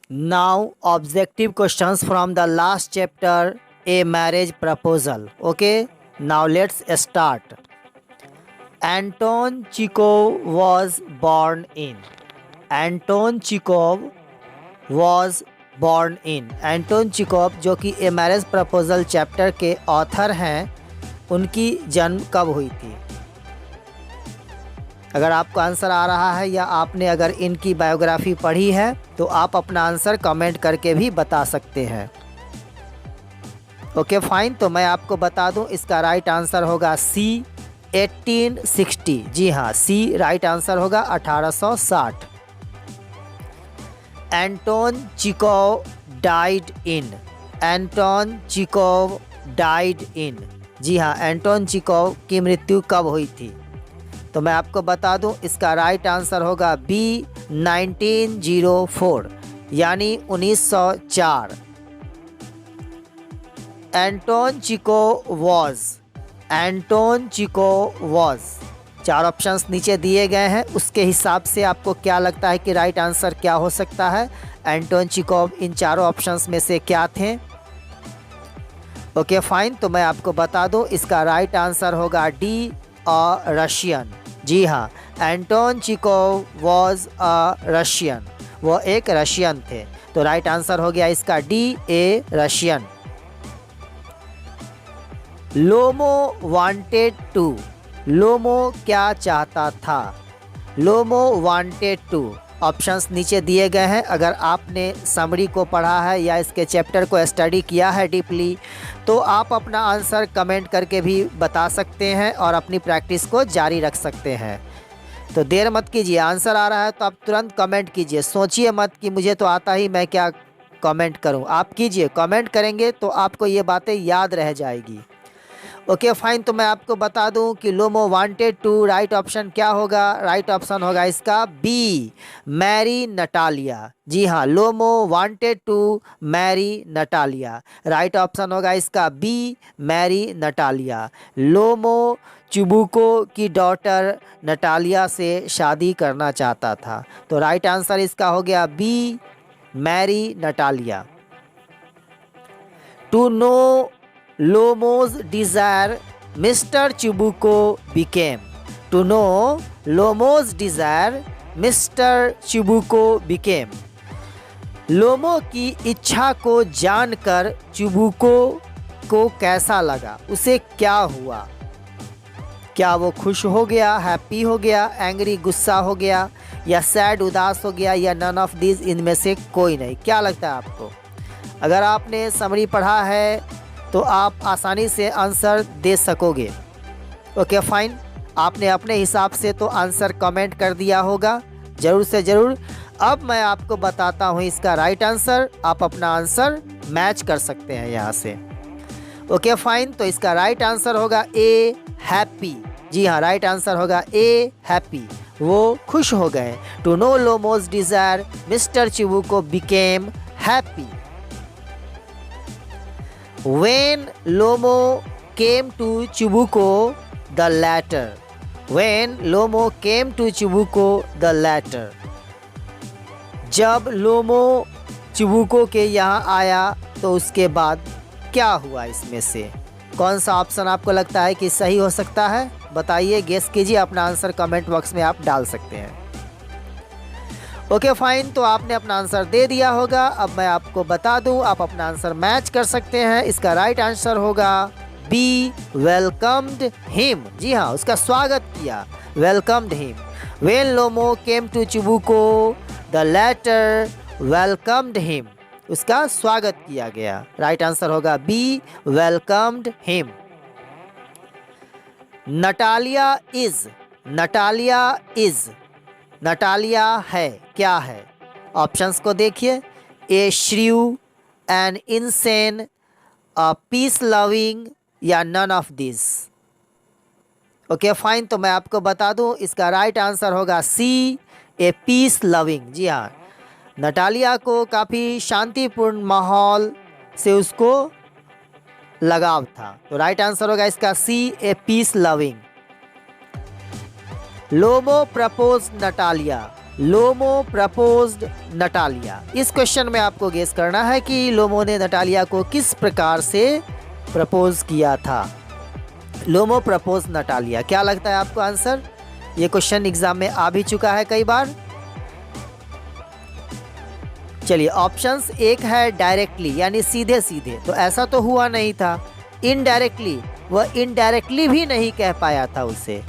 Now objective questions from the last chapter, a marriage proposal. Okay, now let's start. Anton Chekhov was born in. Anton Chekhov was born in. Anton Chekhov जो कि a marriage proposal chapter के author हैं, उनकी जन्म कब हुई थी? अगर आपको आंसर आ रहा है या आपने अगर इनकी बायोग्राफी पढ़ी है तो आप अपना आंसर कमेंट करके भी बता सकते हैं। ओके फाइन, तो मैं आपको बता दूं इसका राइट आंसर होगा सी 1860। जी हाँ, सी राइट आंसर होगा 1860। Anton Chekhov died in. Anton Chekhov died in. जी हाँ, एंटोन चिकोव की मृत्यु कब हुई थी? तो मैं आपको बता दूं इसका राइट आंसर होगा बी 1904 यानी 1904। Anton Chekhov was. Anton Chekhov was, चार ऑप्शंस नीचे दिए गए हैं, उसके हिसाब से आपको क्या लगता है कि राइट आंसर क्या हो सकता है? एंटोन चिकोव इन चारों ऑप्शंस में से क्या थे? ओके फाइन, तो मैं आपको बता दूं इसका राइट आंसर होगा डी अ रशियन। जी हाँ, Anton Chekhov was a Russian, वो एक रशियन थे। तो राइट आंसर हो गया इसका D a Russian. Lomov wanted to. Lomov क्या चाहता था? लोमो वांटेड टू, ऑप्शंस नीचे दिए गए हैं। अगर आपने समरी को पढ़ा है या इसके चैप्टर को स्टडी किया है डीपली तो आप अपना आंसर कमेंट करके भी बता सकते हैं और अपनी प्रैक्टिस को जारी रख सकते हैं। तो देर मत कीजिए, आंसर आ रहा है तो आप तुरंत कमेंट कीजिए, सोचिए मत कि मुझे तो आता ही मैं क्या कमेंट करूं। आप कीजिए, कमेंट करेंगे तो आपको ये बातें याद रह जाएगी। ओके फाइन, तो मैं आपको बता दूं कि लोमो वांटेड टू राइट ऑप्शन क्या होगा? राइट ऑप्शन होगा इसका बी मैरी नटालिया। जी हाँ, Lomov wanted to marry Natalia, right option होगा इसका B Mary Natalia. Lomov Chubukov की डॉटर नटालिया से शादी करना चाहता था। तो राइट आंसर इसका हो गया B Mary Natalia. To know Lomo's desire, Mr. Chibuko became. To know Lomo's desire, Mr. Chibuko became. लोमो की इच्छा को जानकर चिबुको को कैसा लगा? उसे क्या हुआ? क्या वो खुश हो गया, हैप्पी हो गया, एंग्री गुस्सा हो गया, या सैड उदास हो गया, या नन ऑफ दिस, इनमें से कोई नहीं? क्या लगता है आपको? अगर आपने समरी पढ़ा है तो आप आसानी से आंसर दे सकोगे। ओके फाइन, आपने अपने हिसाब से तो आंसर कमेंट कर दिया होगा ज़रूर से ज़रूर। अब मैं आपको बताता हूँ इसका राइट आंसर, आप अपना आंसर मैच कर सकते हैं यहाँ से। ओके फाइन, तो इसका राइट आंसर होगा ए हैप्पी। जी हाँ, राइट आंसर होगा ए हैप्पी, वो खुश हो गए। To know Lomov's desire mister Chubukov became happy. When Lomo came to Chibuko, the latter. When Lomo came to Chibuko, the latter. जब लोमो चिबुको के यहाँ आया तो उसके बाद क्या हुआ? इसमें से कौन सा ऑप्शन आपको लगता है कि सही हो सकता है? बताइए, गेस कीजिए, अपना आंसर कमेंट बॉक्स में आप डाल सकते हैं। ओके फाइन, तो आपने अपना आंसर दे दिया होगा। अब मैं आपको बता दूं, आप अपना आंसर मैच कर सकते हैं। इसका राइट आंसर होगा बी वेलकम्ड हिम। जी हाँ, उसका स्वागत किया, welcomed him. When Lomov came to Chubukov the latter welcomed him, उसका स्वागत किया गया। राइट आंसर होगा B welcomed him. Natalia is. Natalia is, Natalia है, क्या है? ऑप्शंस को देखिए, a shrew, an insane, a peace loving, या none of this. Okay fine, तो मैं आपको बता दूं इसका राइट आंसर होगा सी ए पीस लविंग। जी हाँ, नटालिया को काफ़ी शांतिपूर्ण माहौल से उसको लगाव था। तो राइट आंसर होगा इसका C a peace loving. Lomov propose Natalia. Lomov proposed Natalia. इस क्वेश्चन में आपको गेस करना है कि लोमो ने नटालिया को किस प्रकार से प्रपोज किया था। लोमो प्रपोज नटालिया, क्या लगता है आपको आंसर? ये क्वेश्चन एग्जाम में आ भी चुका है कई बार। चलिए, ऑप्शंस एक है डायरेक्टली यानी सीधे सीधे, तो ऐसा तो हुआ नहीं था। इनडायरेक्टली, वह इनडायरेक्टली भी नहीं कह पाया था उसे।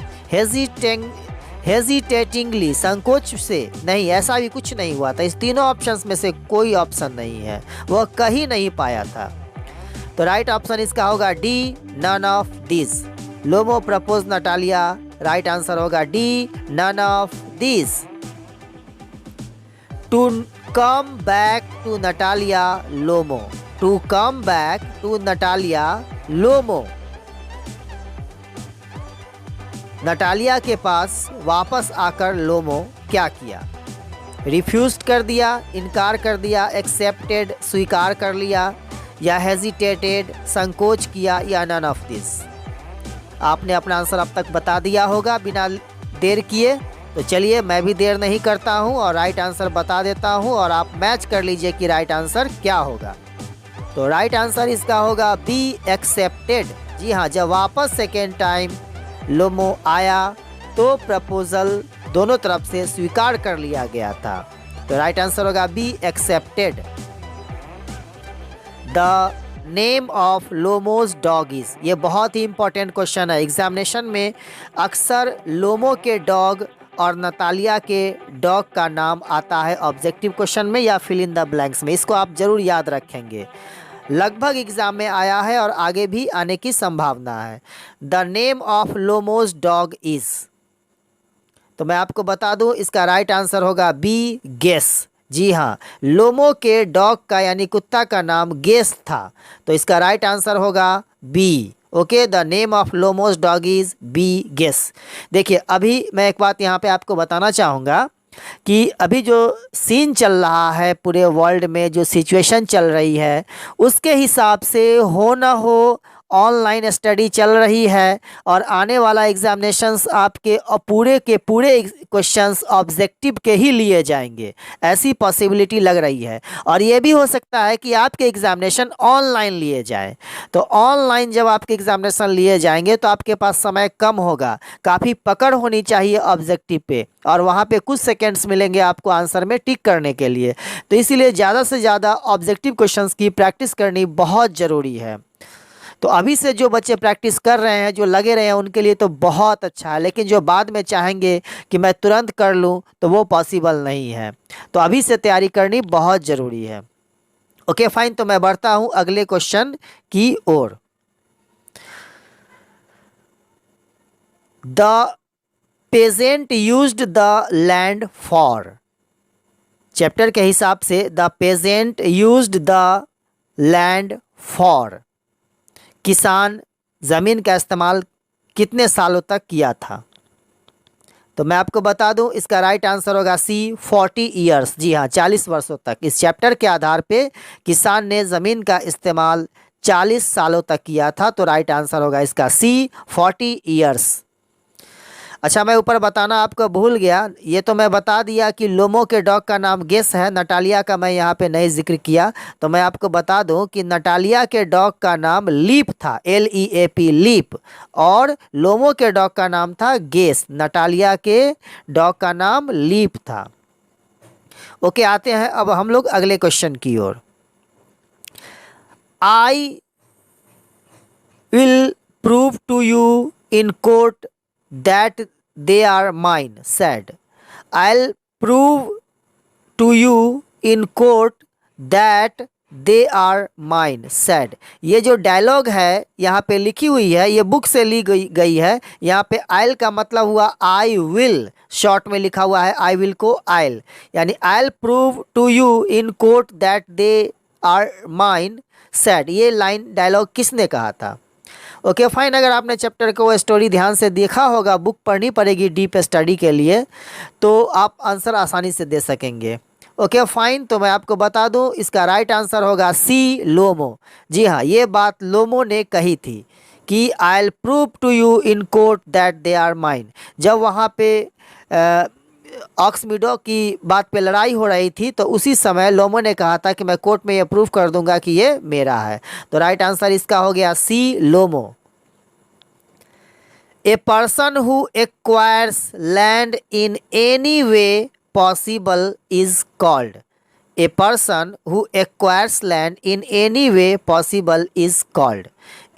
हेजिटेटिंगली, संकोच से, नहीं, ऐसा भी कुछ नहीं हुआ था। इस तीनों ऑप्शंस में से कोई ऑप्शन नहीं है, वह कह ही नहीं पाया था। तो राइट ऑप्शन इसका होगा D, none of this. Lomov propose Natalia, right answer होगा D, none of this. To come back to Natalia Lomov, to come back to Natalia Lomov. Natalia के पास वापस आकर लोमो क्या किया? रिफ्यूज्ड कर दिया, इनकार कर दिया, एक्सेप्टेड, स्वीकार कर लिया, या हेजिटेटेड, संकोच किया, या नन ऑफ दिस। आपने अपना आंसर अब तक बता दिया होगा बिना देर किए। तो चलिए, मैं भी देर नहीं करता हूं और राइट आंसर बता देता हूं और आप मैच कर लीजिए कि राइट आंसर क्या होगा। तो राइट आंसर इसका होगा बी, एक्सेप्टेड। जी हाँ, जब वापस सेकेंड टाइम लोमो आया तो प्रपोजल दोनों तरफ से स्वीकार कर लिया गया था। तो राइट आंसर होगा B, accepted. The name of Lomo's dog is, ये बहुत ही इंपॉर्टेंट क्वेश्चन है। एग्जामिनेशन में अक्सर लोमो के डॉग और नतालिया के डॉग का नाम आता है ऑब्जेक्टिव क्वेश्चन में या फिल इन द ब्लैंक्स में। इसको आप जरूर याद रखेंगे, लगभग एग्जाम में आया है और आगे भी आने की संभावना है। The name of Lomo's dog is, तो मैं आपको बता दूं इसका राइट आंसर होगा बी, गेस। जी हाँ, लोमो के डॉग का यानी कुत्ता का नाम गेस था, तो इसका राइट आंसर होगा B. Okay, the name of Lomov's dog is B, guess. देखिए, अभी मैं एक बात यहाँ पे आपको बताना चाहूँगा कि अभी जो सीन चल रहा है पूरे वर्ल्ड में, जो सिचुएशन चल रही है, उसके हिसाब से हो ना हो ऑनलाइन स्टडी चल रही है और आने वाला एग्जामिनेशंस आपके पूरे के पूरे क्वेश्चंस ऑब्जेक्टिव के ही लिए जाएंगे, ऐसी पॉसिबिलिटी लग रही है। और ये भी हो सकता है कि आपके एग्जामिनेशन ऑनलाइन लिए जाए। तो ऑनलाइन जब आपके एग्जामिनेशन लिए जाएंगे तो आपके पास समय कम होगा, काफ़ी पकड़ होनी चाहिए ऑब्जेक्टिव पे, और वहाँ पे कुछ सेकेंड्स मिलेंगे आपको आंसर में टिक करने के लिए। तो इसीलिए ज़्यादा से ज़्यादा ऑब्जेक्टिव क्वेश्चंस की प्रैक्टिस करनी बहुत ज़रूरी है। तो अभी से जो बच्चे प्रैक्टिस कर रहे हैं, जो लगे रहे हैं, उनके लिए तो बहुत अच्छा है, लेकिन जो बाद में चाहेंगे कि मैं तुरंत कर लूं तो वो पॉसिबल नहीं है। तो अभी से तैयारी करनी बहुत ज़रूरी है। ओके फाइन, तो मैं बढ़ता हूं अगले क्वेश्चन की ओर। The peasant used the land for, chapter के हिसाब से the peasant used the land for, किसान ज़मीन का इस्तेमाल कितने सालों तक किया था? तो मैं आपको बता दूं इसका राइट आंसर होगा सी, 40 ईयर्स। जी हाँ, 40 वर्षों तक। इस चैप्टर के आधार पे किसान ने ज़मीन का इस्तेमाल 40 सालों तक किया था, तो राइट आंसर होगा इसका सी, 40 ईयर्स। अच्छा, मैं ऊपर बताना आपको भूल गया, ये तो मैं बता दिया कि लोमो के डॉग का नाम गेस है, नटालिया का मैं यहाँ पे नहीं जिक्र किया। तो मैं आपको बता दूं कि नटालिया के डॉग का नाम लीप था, LEAP, लीप, और लोमो के डॉग का नाम था गेस। नटालिया के डॉग का नाम लीप था। ओके, आते हैं अब हम लोग अगले क्वेश्चन की ओर। I will prove to you in court that they are mine, said. I'll prove to you in court that they are mine, said. ये जो डायलॉग है यहाँ पे लिखी हुई है, ये बुक से ली गई है। यहाँ पे I'll का मतलब हुआ I will, शॉर्ट में लिखा हुआ है I will को I'll, यानी I'll prove to you in court that they are mine, said। ये लाइन डायलॉग किसने कहा था? ओके फाइन, अगर आपने चैप्टर को स्टोरी ध्यान से देखा होगा, बुक पढ़नी पड़ेगी डीप स्टडी के लिए, तो आप आंसर आसानी से दे सकेंगे। ओके फाइन, तो मैं आपको बता दूं इसका राइट आंसर होगा सी, लोमो। जी हाँ, ये बात लोमो ने कही थी कि I will prove to you in court that they are mine. जब वहाँ पे ऑक्समिडो की बात पे लड़ाई हो रही थी, तो उसी समय लोमो ने कहा था कि मैं कोर्ट में ये प्रूव कर दूंगा कि ये मेरा है। तो राइट आंसर इसका हो गया C, Lomov. A person who acquires land in any way possible is called. A person who acquires land in any way possible is called.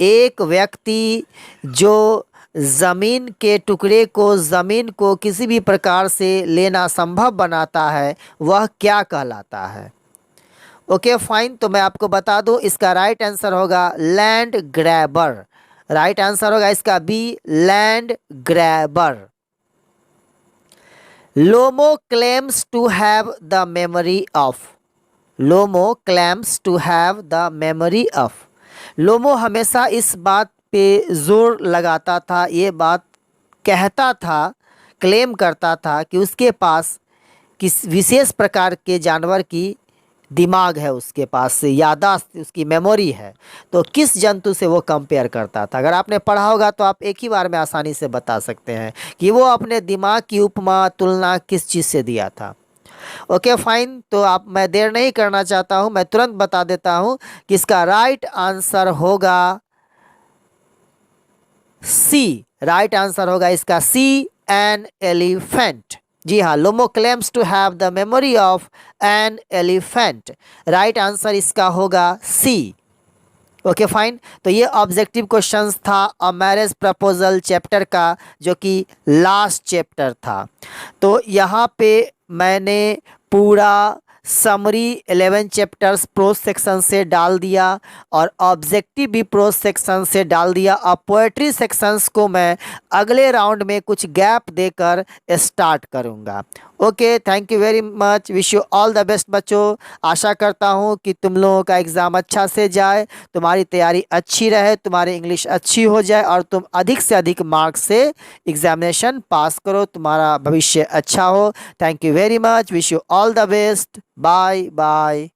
एक व्यक्ति जो ज़मीन के टुकड़े को, ज़मीन को किसी भी प्रकार से लेना संभव बनाता है, वह क्या कहलाता है? ओके फाइन, तो मैं आपको बता दूं, इसका राइट आंसर होगा लैंड ग्रैबर। राइट आंसर होगा इसका B, land grabber. Lomov claims to have the memory of. Lomov claims to have the memory of. Lomov हमेशा इस बात पे जोर लगाता था, ये बात कहता था, क्लेम करता था कि उसके पास किस विशेष प्रकार के जानवर की दिमाग है, उसके पास से याददाश्त, उसकी मेमोरी है। तो किस जंतु से वो कंपेयर करता था? अगर आपने पढ़ा होगा तो आप एक ही बार में आसानी से बता सकते हैं कि वो अपने दिमाग की उपमा, तुलना किस चीज़ से दिया था। ओके फाइन, तो आप, मैं देर नहीं करना चाहता हूँ, मैं तुरंत बता देता हूँ कि इसका राइट आंसर होगा सी। राइट आंसर होगा इसका सी, एन एलिफेंट। जी हाँ, Lomov claims to have the memory of an elephant. Right answer इसका होगा सी। ओके फाइन, तो ये ऑब्जेक्टिव क्वेश्चंस था अ मैरिज प्रपोजल चैप्टर का, जो कि लास्ट चैप्टर था। तो यहाँ पे मैंने पूरा समरी 11 चैप्टर्स प्रोज सेक्शन से डाल दिया और ऑब्जेक्टिव भी प्रोज सेक्शन से डाल दिया। अब पोएट्री सेक्शंस को मैं अगले राउंड में कुछ गैप देकर स्टार्ट करूँगा। Okay, thank you very much, wish you all the best बच्चों। आशा करता हूँ कि तुम लोगों का एग्ज़ाम अच्छा से जाए, तुम्हारी तैयारी अच्छी रहे, तुम्हारी इंग्लिश अच्छी हो जाए और तुम अधिक से अधिक मार्क्स से एग्जामिनेशन पास करो, तुम्हारा भविष्य अच्छा हो। Thank you very much, wish you all the best, bye bye.